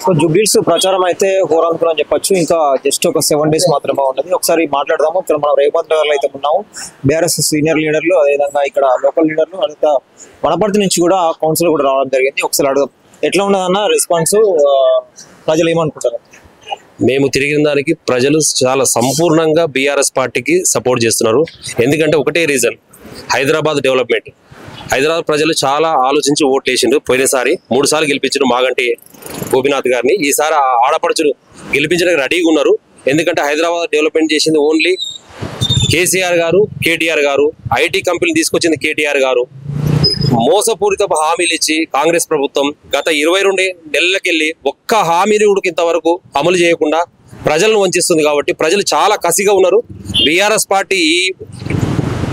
So జూబ్లీస్ ప్రచారం అయితే హోరాంకులు అని చెప్పొచ్చు. ఇంకా జస్ట్ ఒక 7 days మాత్రమే ఉన్నది. ఒకసారి మాట్లాడదాము. ఇక్కడ మనం రేవంత్ నగర్లో అయితే ఉన్నాము. బీఆర్ఎస్ సీనియర్ లీడర్లు, అదేవిధంగా ఇక్కడ లోకల్ లీడర్లు, అదే వనపర్తి నుంచి కూడా కౌన్సిల్ కూడా రావడం జరిగింది. ఒకసారి అడగదాం, ఎట్లా ఉన్నదన్న రెస్పాన్స్, ప్రజలు ఏమనుకుంటారు? మేము తిరిగిన దానికి ప్రజలు చాలా సంపూర్ణంగా బీఆర్ఎస్ పార్టీకి సపోర్ట్ చేస్తున్నారు. ఎందుకంటే ఒకటే రీజన్, హైదరాబాద్ డెవలప్మెంట్. హైదరాబాద్ ప్రజలు చాలా ఆలోచించి ఓట్లు వేసిండ్రు. పోయినసారి 3 సార్లు గెలిపించారు మాగంటి గోపీనాథ్ గారిని. ఈసారి ఆడపడుచులు గెలిపించడానికి రెడీగా ఉన్నారు. ఎందుకంటే హైదరాబాద్ డెవలప్మెంట్ చేసింది ఓన్లీ కేసీఆర్ గారు, కేటీఆర్ గారు. ఐటీ కంపెనీ తీసుకొచ్చింది కేటీఆర్ గారు. మోసపూరిత హామీలు ఇచ్చి కాంగ్రెస్ ప్రభుత్వం గత 22 నెలలకెళ్ళి ఒక్క హామీని కూడా ఇంతవరకు అమలు చేయకుండా ప్రజలను వంచిస్తుంది. కాబట్టి ప్రజలు చాలా కసిగా ఉన్నారు. బీఆర్ఎస్ పార్టీ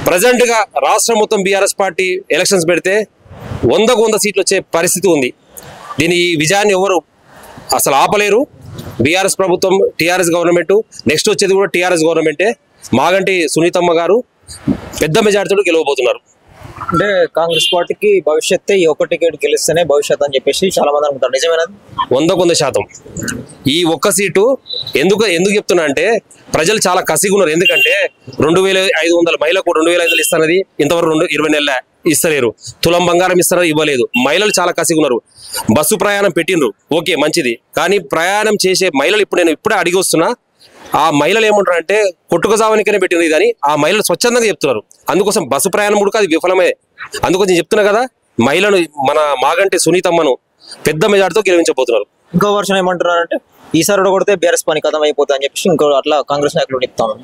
ప్రజెంట్ గా రాష్ట్రం మొత్తం బీఆర్ఎస్ పార్టీ ఎలక్షన్స్ పెడితే 100కు 100 సీట్లు వచ్చే పరిస్థితి ఉంది. దీని విజయాన్ని ఎవరు అసలు ఆపలేరు. బీఆర్ఎస్ ప్రభుత్వం, టీఆర్ఎస్ గవర్నమెంట్, నెక్స్ట్ వచ్చేది కూడా టీఆర్ఎస్ గవర్నమెంటే. మాగంటి సునీతమ్మ గారు పెద్ద మెజార్టీతో గెలవబోతున్నారు. అంటే కాంగ్రెస్ పార్టీకి భవిష్యత్తే, ఈ ఒక్క టికెట్ గెలిస్తేనే భవిష్యత్ అని చెప్పేసి చాలా మంది అనుకుంటారు. నిజమేనా? 100కు 100%. ఈ ఒక్క సీటు ఎందుకు చెప్తున్నా అంటే ప్రజలు చాలా కసిగా ఉన్నారు. ఎందుకంటే 2500 మహిళలకు 2500 ఇస్తున్నది ఇంతవరకు 20 నెలల ఇస్తలేరు. తులం బంగారం ఇస్తున్నారు, ఇవ్వలేదు. మహిళలు చాలా కసిగా ఉన్నారు. బస్సు ప్రయాణం పెట్టిండ్రు, ఓకే మంచిది. కానీ ప్రయాణం చేసే మహిళలు నేను ఇప్పుడే అడిగి వస్తున్నా, ఆ మహిళలు ఏమంటారు అంటే కొట్టుకు సావనికనే పెట్టింది కానీ ఆ మహిళలు స్వచ్ఛందంగా చెప్తున్నారు. అందుకోసం బస్సు ప్రయాణం కూడా అది విఫలమే. అందుకోసం చెప్తున్నా కదా, మహిళను మన మాగంటి సునీతమ్మను పెద్ద మెజార్టీతో గెలిపించబోతున్నారు. ఇంకో వర్షం ఏమంటున్నారు అంటే ఈసారి కొడితే బీఆర్ఎస్ పని కథం అయిపోతుంది అని చెప్పేసి ఇంకో అట్లా కాంగ్రెస్ నాయకులు చెప్తాను.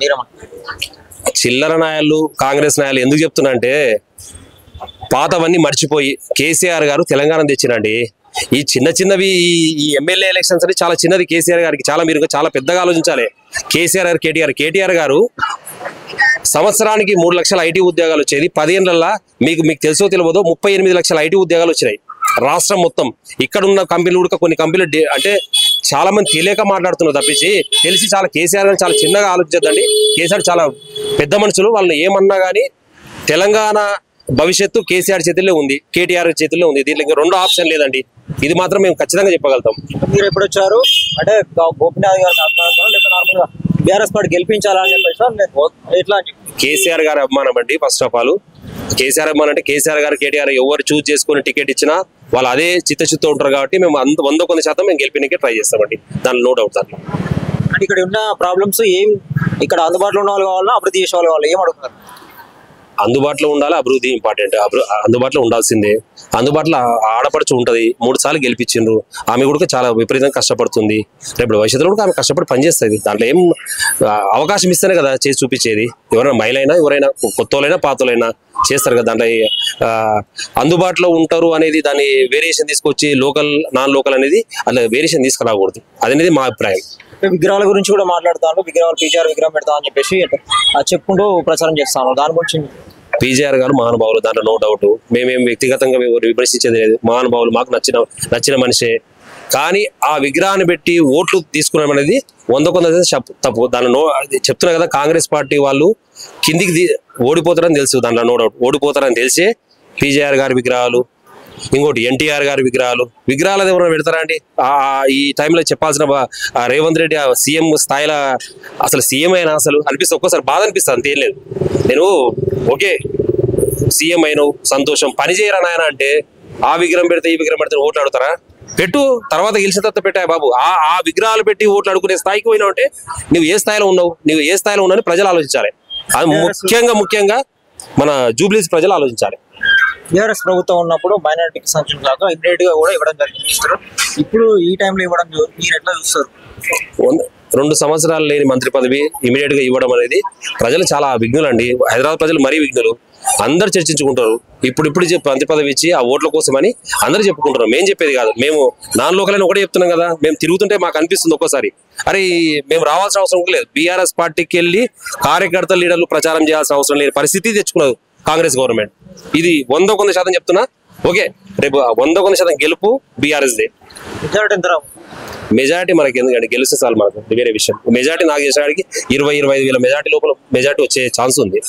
చిల్లర నాయకులు, కాంగ్రెస్ నాయకులు ఎందుకు చెప్తున్నా అంటే పాతవన్నీ మర్చిపోయి కేసీఆర్ గారు తెలంగాణ తెచ్చినండి. ఈ చిన్నవి ఈ ఎమ్మెల్యే ఎలక్షన్స్ అని చాలా చిన్నది కేసీఆర్ గారికి. మీరు చాలా పెద్దగా ఆలోచించాలి. కేసీఆర్ గారు, కేటీఆర్ గారు సంవత్సరానికి 3 లక్షల ఐటీ ఉద్యోగాలు వచ్చేది. 10 ఏళ్లలో మీకు తెలుసో తెలియదో 38 లక్షల ఐటీ ఉద్యోగాలు వచ్చినాయి రాష్ట్రం మొత్తం. ఇక్కడ ఉన్న కంపెనీలు కూడా కొన్ని కంపెనీలు అంటే చాలా మంది తెలియక మాట్లాడుతున్నారు తప్పించి తెలిసి చాలా కేసీఆర్ గారు చాలా చిన్నగా ఆలోచించద్దండి. కేసీఆర్ చాలా పెద్ద మనుషులు. వాళ్ళని ఏమన్నా కానీ తెలంగాణ భవిష్యత్తు కేసీఆర్ చేతుల్లో ఉంది, కేటీఆర్ చేతుల్లో ఉంది. దీంట్లో ఇంకా 2 ఆప్షన్ లేదండి. ఇది మాత్రం మేము ఖచ్చితంగా చెప్పగలుగుతాం. మీరు ఎప్పుడు వచ్చారు అంటే గోపీనాథ్ గారు నార్మల్ గా బీఆర్ఎస్ పార్టీ గెలిపించాలని ఎట్లా? కేసీఆర్ గారి అభిమానం అండి. ఫస్ట్ ఆఫ్ ఆల్ కేసీఆర్ అభిమానం అంటే కేసీఆర్ గారు, కేటీఆర్ ఎవరు చూస్ చేసుకుని టికెట్ ఇచ్చినా వాళ్ళు అదే చిత్తశుద్ధితో ఉంటారు. కాబట్టి మేము 100కు 100% మేము గెలిపినకే ట్రై చేస్తామండి. దానిలో నో డౌట్. దాంట్లో అంటే ఇక్కడ ఉన్న ప్రాబ్లమ్స్ ఏం, ఇక్కడ అందుబాటులో ఉన్న వాళ్ళు కావాలా, అభివృద్ధి చేసే వాళ్ళు కావాలా, ఏం అడుగుతున్నారు? అందుబాటులో ఉండాలి, అభివృద్ధి ఇంపార్టెంట్. అందుబాటులో ఉండాల్సిందే. అందుబాటులో ఆడపడుచు ఉంటుంది. 3 సార్లు గెలిపించిండ్రు. ఆమె కూడా చాలా విపరీతంగా కష్టపడుతుంది. రేపు భవిష్యత్తులో కూడా ఆమె కష్టపడి పనిచేస్తుంది. దాంట్లో ఏం అవకాశం ఇస్తేనే కదా చేసి చూపించేది. ఎవరైనా మహిళ అయినా, ఎవరైనా కొత్తోళ్ళైనా పాతోళ్ళైనా చేస్తారు కదా. దాంట్లో అందుబాటులో ఉంటారు అనేది దాన్ని వేరియేషన్ తీసుకొచ్చి లోకల్ నాన్ లోకల్ అనేది అలా వేరియేషన్ తీసుకురాకూడదు. అదనేది మా అభిప్రాయం. విగ్రహాల గురించి కూడా మాట్లాడుతాను. విగ్రహాలు పీజీఆర్ విగ్రహం పెడతా అని చెప్పేసి చెప్పుకుంటూ ప్రచారం చేస్తాను. దాని గురించి పీజీఆర్ గారు మహానుభావులు, దాంట్లో నో డౌట్. మేమేం వ్యక్తిగతంగా విమర్శించేది లేదు. మహానుభావులు, మాకు నచ్చిన మనిషే. కానీ ఆ విగ్రహాన్ని పెట్టి ఓట్లు తీసుకున్నాం అనేది 100కు 100% తప్పు. దానిలో చెప్తున్నా కదా, కాంగ్రెస్ పార్టీ వాళ్ళు కిందికి ఓడిపోతారని తెలుసు. దాంట్లో నో డౌట్ ఓడిపోతారని తెలిసే పీజీఆర్ గారి విగ్రహాలు, ఇంకోటి ఎన్టీఆర్ గారి విగ్రహాలు ఎవరైనా పెడతారా అండి? ఈ టైంలో చెప్పాల్సిన రేవంత్ రెడ్డి సీఎం స్థాయిలో అసలు సీఎం అయినా అసలు అనిపిస్తుంది. ఒక్కోసారి బాధ అనిపిస్తుంది. అంతేం లేదు. నేను ఓకే సీఎం అయిన సంతోషం, పని చేయరా నాయన అంటే ఆ విగ్రహం పెడితే ఈ విగ్రహం పెడితే ఓట్లు అడుగుతారా? పెట్టు, తర్వాత గెలిచిన తర్వాత పెట్టాయి బాబు. ఆ విగ్రహాలు పెట్టి ఓట్లు అడుగునే స్థాయికి పోయినావు అంటే నువ్వు ఏ స్థాయిలో ఉన్నావు ప్రజలు ఆలోచించాలి. అది ముఖ్యంగా మన జూబ్లీస్ ప్రజలు ఆలోచించాలి. బీఆర్ఎస్ ప్రభుత్వం ఉన్నప్పుడు మైనారిటీకి సంక్షేమం లాగా ఇమ్మీడియట్ గా కూడా ఇవ్వడం జరిగింది. ఇప్పుడు ఈ టైంలో ఇవ్వడం మీరు ఎట్లా చూస్తారు? 2 సంవత్సరాలు లేని మంత్రి పదవి ఇమీడియట్ గా ఇవ్వడం అనేది ప్రజలు చాలా విఘ్నులండి. హైదరాబాద్ ప్రజలు మరీ విఘ్నులు. అందరు చర్చించుకుంటారు. ఇప్పుడు మంత్రి పదవి ఇచ్చి ఆ ఓట్ల కోసమని అందరూ చెప్పుకుంటారు. మేము చెప్పేది కాదు. మేము నాన్ లోకల్ అని ఒకటే చెప్తున్నాం కదా. మేము తిరుగుతుంటే మాకు అనిపిస్తుంది ఒక్కోసారి, అరే మేము రావాల్సిన అవసరం లేదు. బీఆర్ఎస్ పార్టీకి వెళ్ళి కార్యకర్తల లీడర్లు ప్రచారం చేయాల్సిన అవసరం లేని పరిస్థితి తెచ్చుకున్నారు కాంగ్రెస్ గవర్నమెంట్. ఇది 100కు 100% చెప్తున్నా. ఓకే, రేపు 100కు 100% గెలుపు బీఆర్ఎస్ దే. మెజారిటీ మనకి ఎందుకంటే గెలిస్తే చాలు, మనకు వేరే విషయం. మెజారిటీ నాకు చేసేవాడికి 20-25 వేల మెజారిటీ లోపల మెజారిటీ వచ్చే ఛాన్స్ ఉంది.